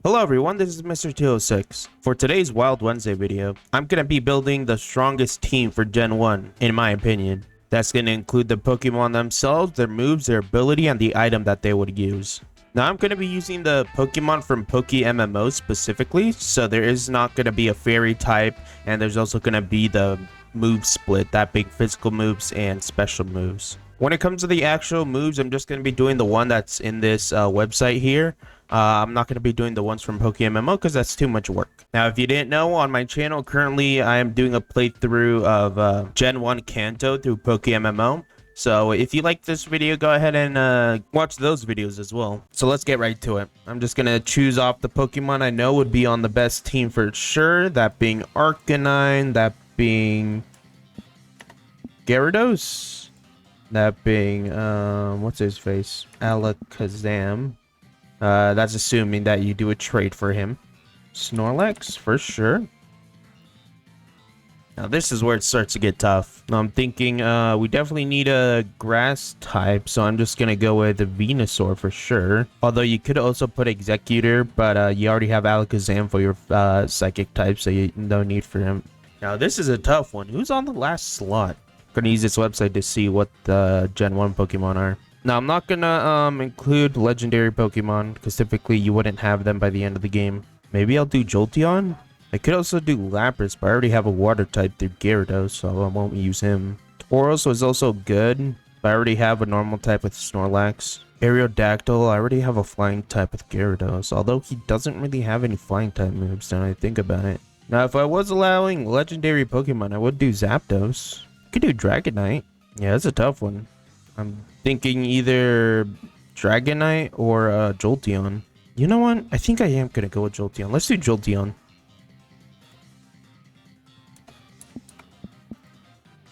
Hello everyone, this is Mr. 206. For today's Wild Wednesday video, I'm going to be building the strongest team for Gen 1, in my opinion. That's going to include the Pokemon themselves, their moves, their ability, and the item that they would use. Now I'm going to be using the Pokemon from PokeMMO specifically, so there is not going to be a fairy type, and there's also going to be the move split, that being physical moves and special moves. When it comes to the actual moves, I'm just going to be doing the one that's in this website here. I'm not going to be doing the ones from PokeMMO because that's too much work. Now, if you didn't know, on my channel, currently I am doing a playthrough of Gen 1 Kanto through PokeMMO. So if you like this video, go ahead and watch those videos as well. So let's get right to it. I'm just going to choose off the Pokemon I know would be on the best team for sure. That being Arcanine, that being Gyarados, that being, what's his face? Alakazam. That's assuming that you do a trade for him. Snorlax, for sure. Now, this is where it starts to get tough. I'm thinking we definitely need a grass type, so I'm just going to go with a Venusaur for sure. Although you could also put Executor, but you already have Alakazam for your psychic type, so you no need for him. Now, this is a tough one. Who's on the last slot? I'm going to use this website to see what the Gen 1 Pokemon are. Now, I'm not gonna include legendary Pokemon, because typically you wouldn't have them by the end of the game. Maybe I'll do Jolteon? I could also do Lapras, but I already have a water type through Gyarados, so I won't use him. Tauros was also good, but I already have a normal type with Snorlax. Aerodactyl, I already have a flying type with Gyarados, although he doesn't really have any flying type moves now I think about it. Now, if I was allowing legendary Pokemon, I would do Zapdos. I could do Dragonite. Yeah, that's a tough one. I'm thinking either Dragonite or Jolteon. You know what? I think I am going to go with Jolteon. Let's do Jolteon.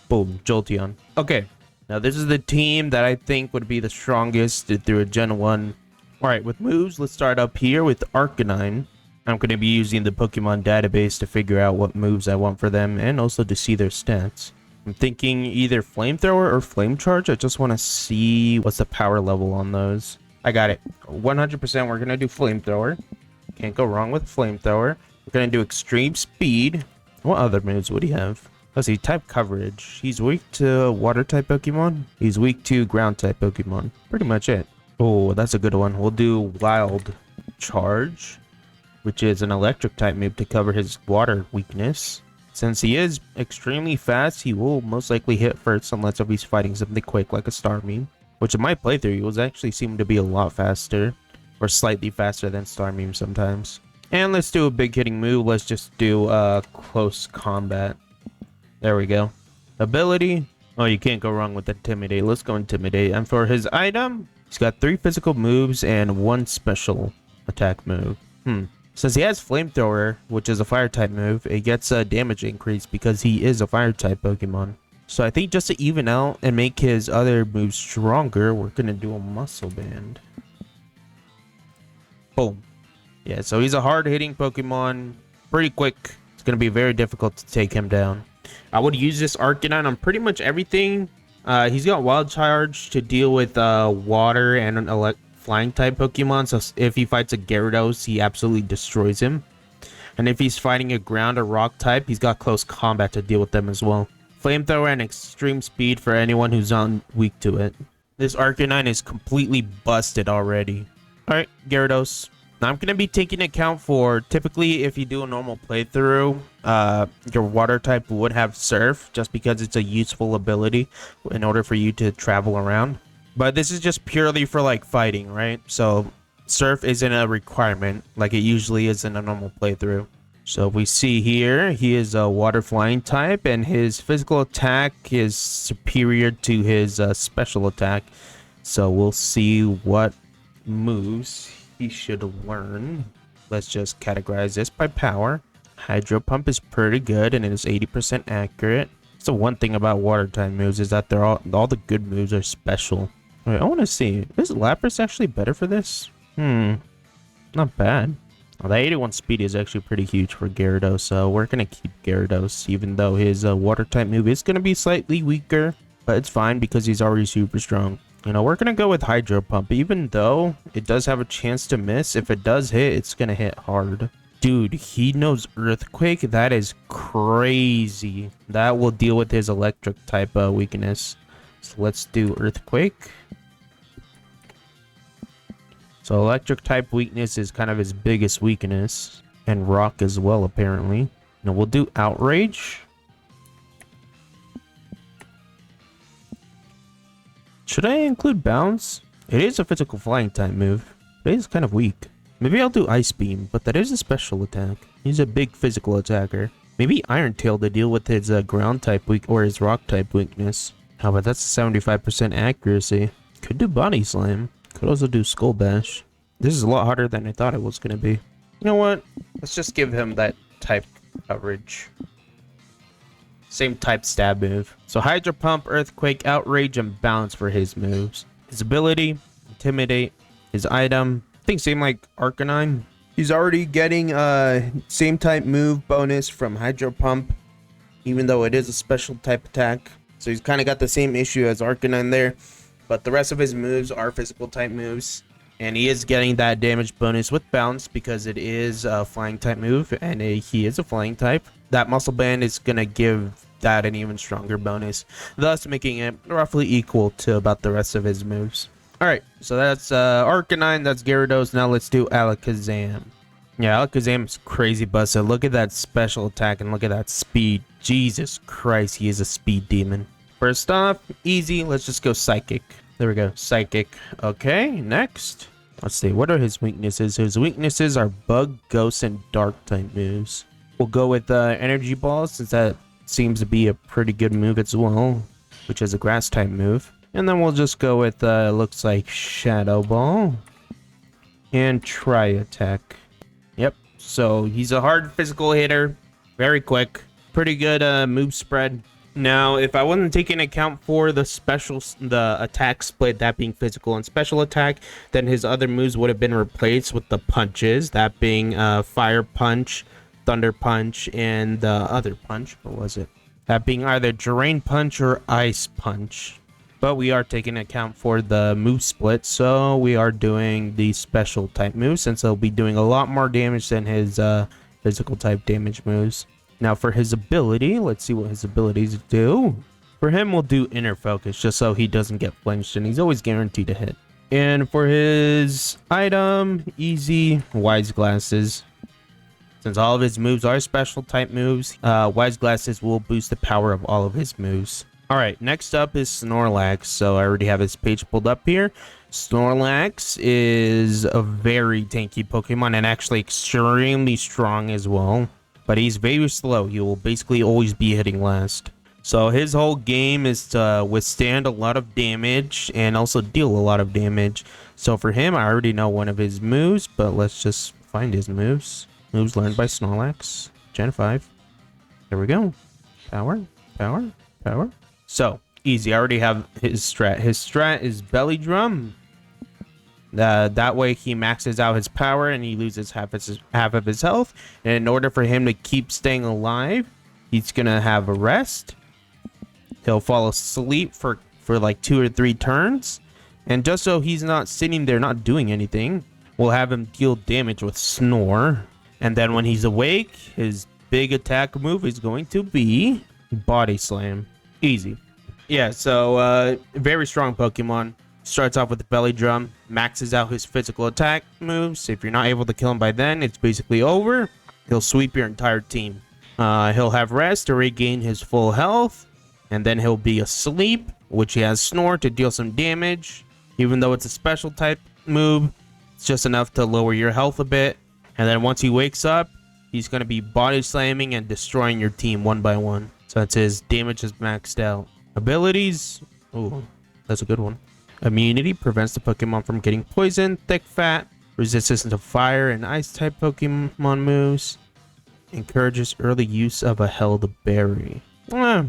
Boom, Jolteon. Okay, now this is the team that I think would be the strongest through a Gen 1. Alright, with moves, let's start up here with Arcanine. I'm going to be using the Pokemon database to figure out what moves I want for them and also to see their stats. I'm thinking either Flamethrower or Flame Charge. I just want to see what's the power level on those. I got it. 100% we're going to do Flamethrower. Can't go wrong with Flamethrower. We're going to do Extreme Speed. What other moves would he have? Let's see, type coverage. He's weak to water type Pokemon. He's weak to ground type Pokemon. Pretty much it. Oh, that's a good one. We'll do Wild Charge, which is an electric type move to cover his water weakness. Since he is extremely fast, he will most likely hit first unless if he's fighting something quick like a Starmie. Which in my playthrough, he was actually seem to be a lot faster. Or slightly faster than Starmie sometimes. And let's do a big hitting move. Let's just do close combat. There we go. Ability. Oh, you can't go wrong with Intimidate. Let's go Intimidate. And for his item, he's got 3 physical moves and 1 special attack move. Since he has Flamethrower, which is a fire type move, it gets a damage increase because he is a fire type Pokemon. So I think just to even out and make his other moves stronger, we're going to do a Muscle Band. Boom. Yeah, so he's a hard hitting Pokemon. Pretty quick. It's going to be very difficult to take him down. I would use this Arcanine on pretty much everything. He's got Wild Charge to deal with water and an flying type Pokemon, so if he fights a Gyarados, he absolutely destroys him. And if he's fighting a ground or rock type, he's got close combat to deal with them as well. Flamethrower and Extreme Speed for anyone who's weak to it. This Arcanine is completely busted already. Alright, Gyarados. Now I'm going to be taking account for, typically if you do a normal playthrough, your water type would have Surf, just because it's a useful ability in order for you to travel around. But this is just purely for like fighting, right? So Surf isn't a requirement like it usually is in a normal playthrough. So we see here, he is a water flying type and his physical attack is superior to his special attack. So we'll see what moves he should learn. Let's just categorize this by power. Hydro Pump is pretty good and it is 80% accurate. So one thing about water type moves is that they're all the good moves are special. Alright, I want to see. Is Lapras actually better for this? Not bad. Well, the 81 speed is actually pretty huge for Gyarados, so we're going to keep Gyarados, even though his water type move is going to be slightly weaker. But it's fine because he's already super strong. You know, we're going to go with Hydro Pump, even though it does have a chance to miss. If it does hit, it's going to hit hard. Dude, he knows Earthquake. That is crazy. That will deal with his electric type weakness. So let's do Earthquake. So electric type weakness is kind of his biggest weakness. And rock as well, apparently. Now we'll do Outrage. Should I include Bounce? It is a physical flying type move. It is kind of weak. Maybe I'll do Ice Beam, but that is a special attack. He's a big physical attacker. Maybe Iron Tail to deal with his ground type weak or his rock type weakness. How about that's 75% accuracy. Could do Body Slam. Could also do Skull Bash. This is a lot harder than I thought it was going to be. You know what? Let's just give him that type coverage. Same type stab move. So Hydro Pump, Earthquake, Outrage, and Bounce for his moves. His ability, Intimidate. His item, I think same like Arcanine. He's already getting same type move bonus from Hydro Pump, even though it is a special type attack. So he's kind of got the same issue as Arcanine there. But the rest of his moves are physical type moves. And he is getting that damage bonus with Bounce because it is a flying type move. And he is a flying type. That Muscle Band is going to give that an even stronger bonus, thus making it roughly equal to about the rest of his moves. Alright, so that's Arcanine, that's Gyarados. Now let's do Alakazam. Yeah, Alakazam is crazy busted. Look at that special attack and look at that speed. Jesus Christ, he is a speed demon. First off, easy, let's just go Psychic. There we go, Psychic. Okay, next. Let's see, what are his weaknesses? His weaknesses are Bug, Ghost, and Dark type moves. We'll go with Energy Balls, since that seems to be a pretty good move as well, which is a grass type move. And then we'll just go with looks like Shadow Ball and Tri Attack. Yep, so he's a hard physical hitter, very quick, pretty good move spread. Now if I wasn't taking account for the attack split, that being physical and special attack, then his other moves would have been replaced with the punches, that being Fire Punch, Thunder Punch, and the other punch. What was it? That being either Drain Punch or Ice Punch. But we are taking account for the move split, so we are doing the special type moves, since he'll be doing a lot more damage than his physical type damage moves. Now for his ability, let's see what his abilities do. For him, we'll do Inner Focus, just so he doesn't get flinched, and he's always guaranteed to hit. And for his item, easy, Wise Glasses. Since all of his moves are special type moves, Wise Glasses will boost the power of all of his moves. Alright, next up is Snorlax. So I already have his page pulled up here. Snorlax is a very tanky Pokemon and actually extremely strong as well. But he's very slow. He will basically always be hitting last. So his whole game is to withstand a lot of damage and also deal a lot of damage. So for him, I already know one of his moves, but let's just find his moves. Moves learned by Snorlax, Gen 5. There we go. Power, power, power. So, easy. I already have his strat. His strat is Belly Drum. That way he maxes out his power and he loses half of his health. And in order for him to keep staying alive, he's going to have a rest. He'll fall asleep for like 2 or 3 turns. And just so he's not sitting there not doing anything, we'll have him deal damage with Snore. And then when he's awake, his big attack move is going to be Body Slam. Easy. Yeah, so very strong Pokemon. Starts off with the Belly Drum, maxes out his physical attack moves. If you're not able to kill him by then, it's basically over. He'll sweep your entire team. He'll have rest to regain his full health. And then he'll be asleep, which he has Snore to deal some damage. Even though it's a special type move, it's just enough to lower your health a bit. And then once he wakes up, he's going to be body slamming and destroying your team one by one. So that's his damage is maxed out. Abilities. Ooh, that's a good one. Immunity prevents the Pokemon from getting poisoned. Thick Fat. Resistance to fire and ice type Pokemon moves. Encourages early use of a held berry. I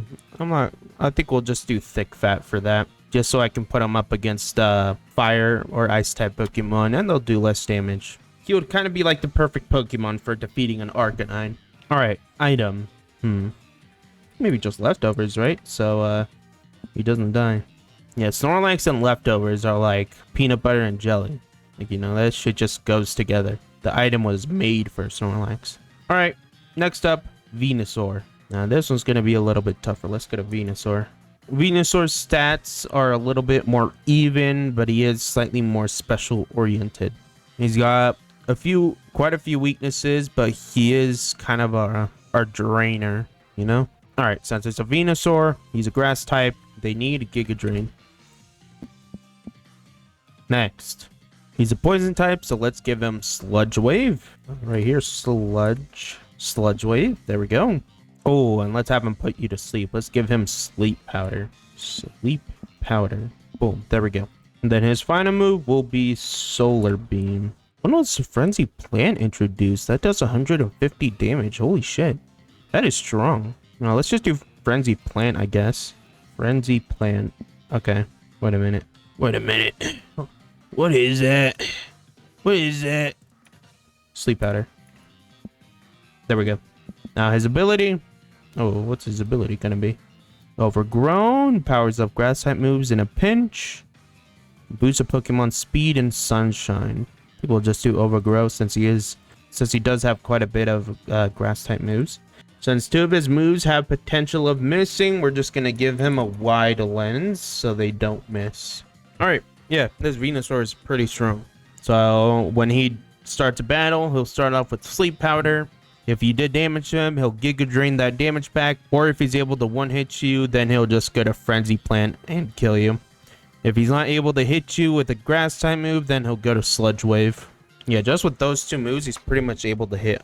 think we'll just do Thick Fat for that. Just so I can put them up against fire or ice type Pokemon and they'll do less damage. He would kind of be like the perfect Pokemon for defeating an Arcanine. Alright, item. Maybe just leftovers, right? So, he doesn't die. Yeah, Snorlax and leftovers are like peanut butter and jelly. Like, you know, that shit just goes together. The item was made for Snorlax. All right, next up, Venusaur. Now, this one's going to be a little bit tougher. Let's get a Venusaur. Venusaur's stats are a little bit more even, but he is slightly more special oriented. He's got quite a few weaknesses, but he is kind of our drainer, you know? All right, since it's a Venusaur, he's a grass type. They need a Giga Drain. Next, he's a poison type, so let's give him Sludge Wave. Right here, Sludge Wave. There we go. Oh, and let's have him put you to sleep. Let's give him Sleep Powder. Sleep Powder. Boom, there we go. And then his final move will be Solar Beam. When was Frenzy Plant introduced? That does 150 damage. Holy shit. That is strong. Now, let's just do Frenzy Plant, I guess. Frenzy Plant. Okay. Wait a minute. What is that? What is that? Sleep Powder. There we go. Now, his ability. Oh, what's his ability gonna be? Overgrown. Powers up grass type moves in a pinch. Boosts a Pokemon speed and sunshine. People just do Overgrow since he does have quite a bit of grass type moves. Since 2 of his moves have potential of missing, we're just gonna give him a wide lens so they don't miss. All right, yeah, this Venusaur is pretty strong. So when he starts a battle, he'll start off with Sleep Powder. If you did damage him, he'll Giga Drain that damage back. Or if he's able to one-hit you, then he'll just get a Frenzy Plant and kill you. If he's not able to hit you with a grass type move, then he'll go to Sludge Wave. Yeah, just with those 2 moves, he's pretty much able to hit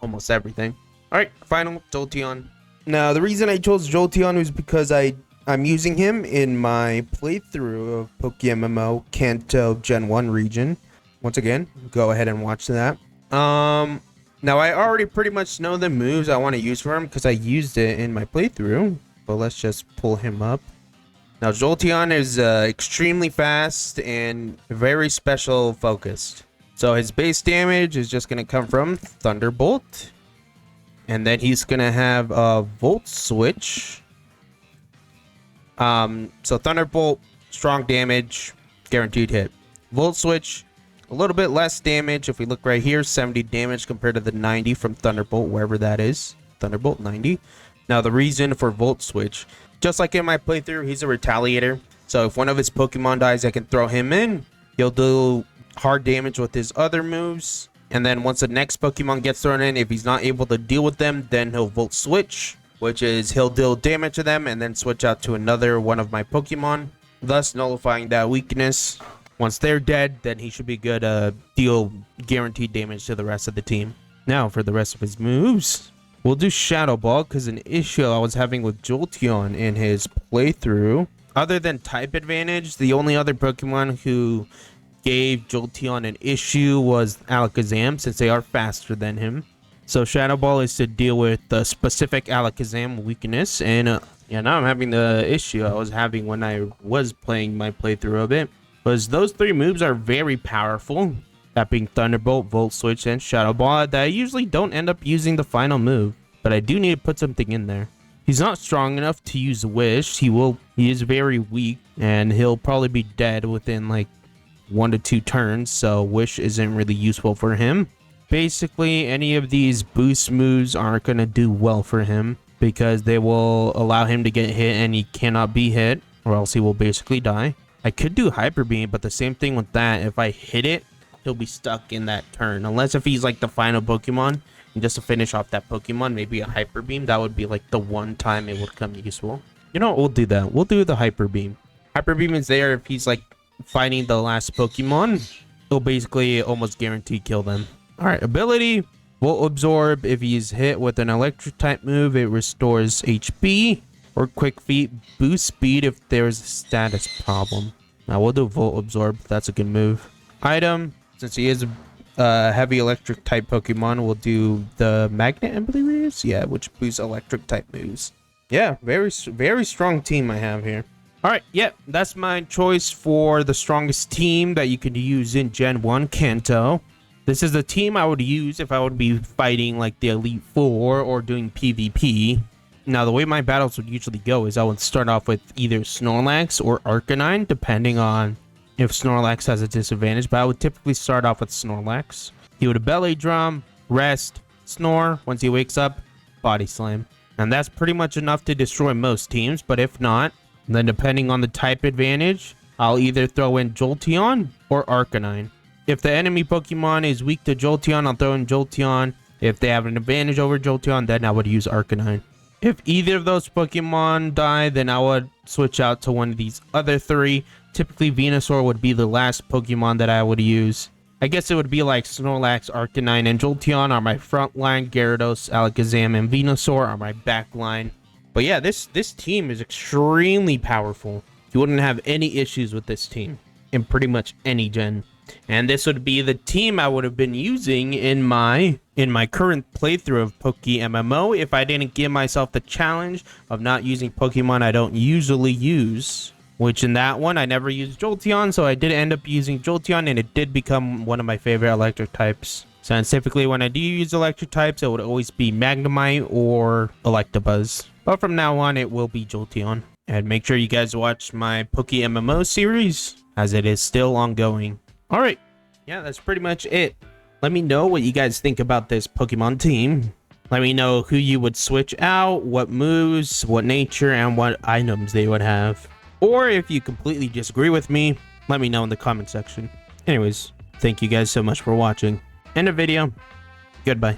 almost everything. All right, final, Jolteon. Now, the reason I chose Jolteon was because I'm using him in my playthrough of Pokémon Kanto Gen 1 region. Once again, go ahead and watch that. Now, I already pretty much know the moves I want to use for him because I used it in my playthrough. But let's just pull him up. Now, Jolteon is extremely fast and very special focused. So his base damage is just going to come from Thunderbolt. And then he's going to have a Volt Switch. So Thunderbolt, strong damage, guaranteed hit. Volt Switch, a little bit less damage. If we look right here, 70 damage compared to the 90 from Thunderbolt, wherever that is. Thunderbolt, 90. Now, the reason for Volt Switch, just like in my playthrough, he's a Retaliator. So if one of his Pokemon dies, I can throw him in. He'll do hard damage with his other moves. And then once the next Pokemon gets thrown in, if he's not able to deal with them, then he'll Volt Switch, which is he'll deal damage to them and then switch out to another one of my Pokemon, thus nullifying that weakness. Once they're dead, then he should be good to deal guaranteed damage to the rest of the team. Now, for the rest of his moves, we'll do Shadow Ball, because an issue I was having with Jolteon in his playthrough, other than type advantage, the only other Pokemon who gave Jolteon an issue was Alakazam, since they are faster than him. So Shadow Ball is to deal with the specific Alakazam weakness, and yeah, now I'm having the issue I was having when I was playing my playthrough of it. Because those 3 moves are very powerful, that being Thunderbolt, Volt Switch, and Shadow Ball, that I usually don't end up using the final move, but I do need to put something in there. He's not strong enough to use Wish. He is very weak, and he'll probably be dead within like 1 to 2 turns, so Wish isn't really useful for him. Basically, any of these boost moves aren't going to do well for him, because they will allow him to get hit and he cannot be hit, or else he will basically die. I could do Hyper Beam, but the same thing with that, if I hit it, he'll be stuck in that turn. Unless if he's like the final Pokemon, and just to finish off that Pokemon, maybe a Hyper Beam, that would be like the one time it would come useful. You know what, we'll do that. We'll do the Hyper Beam. Hyper Beam is there if he's like fighting the last Pokemon. It'll basically almost guarantee kill them. Alright, ability, Volt Absorb. If he's hit with an electric type move, it restores HP. Or Quick Feet, boost speed if there's a status problem. Now we'll do Volt Absorb. That's a good move. Item, since he is a heavy electric type Pokemon, we'll do the Magnet, I believe it is. Yeah, which boosts electric type moves. Yeah, very strong team I have here. Alright, yeah, that's my choice for the strongest team that you can use in Gen 1 Kanto. This is the team I would use if I would be fighting like the Elite Four or doing PvP. Now, the way my battles would usually go is I would start off with either Snorlax or Arcanine, depending on if Snorlax has a disadvantage, but I would typically start off with Snorlax. He would belly drum, rest, snore. Once he wakes up, body slam. And that's pretty much enough to destroy most teams, but if not, then depending on the type advantage, I'll either throw in Jolteon or Arcanine. If the enemy Pokemon is weak to Jolteon, I'll throw in Jolteon. If they have an advantage over Jolteon, then I would use Arcanine. If either of those Pokemon die, then I would switch out to one of these other three. Typically, Venusaur would be the last Pokemon that I would use. I guess it would be like Snorlax, Arcanine, and Jolteon are my front line. Gyarados, Alakazam, and Venusaur are my back line. But yeah, this team is extremely powerful. You wouldn't have any issues with this team in pretty much any gen. And this would be the team I would have been using in my current playthrough of PokeMMO if I didn't give myself the challenge of not using Pokemon I don't usually use. Which in that one, I never used Jolteon, so I did end up using Jolteon, and it did become one of my favorite electric types. So typically when I do use electric types, it would always be Magnemite or Electabuzz. But from now on, it will be Jolteon. And make sure you guys watch my PokeMMO series, as it is still ongoing. Alright, yeah, that's pretty much it. Let me know what you guys think about this Pokemon team. Let me know who you would switch out, what moves, what nature, and what items they would have. Or if you completely disagree with me, let me know in the comment section. Anyways, thank you guys so much for watching. End of video. Goodbye.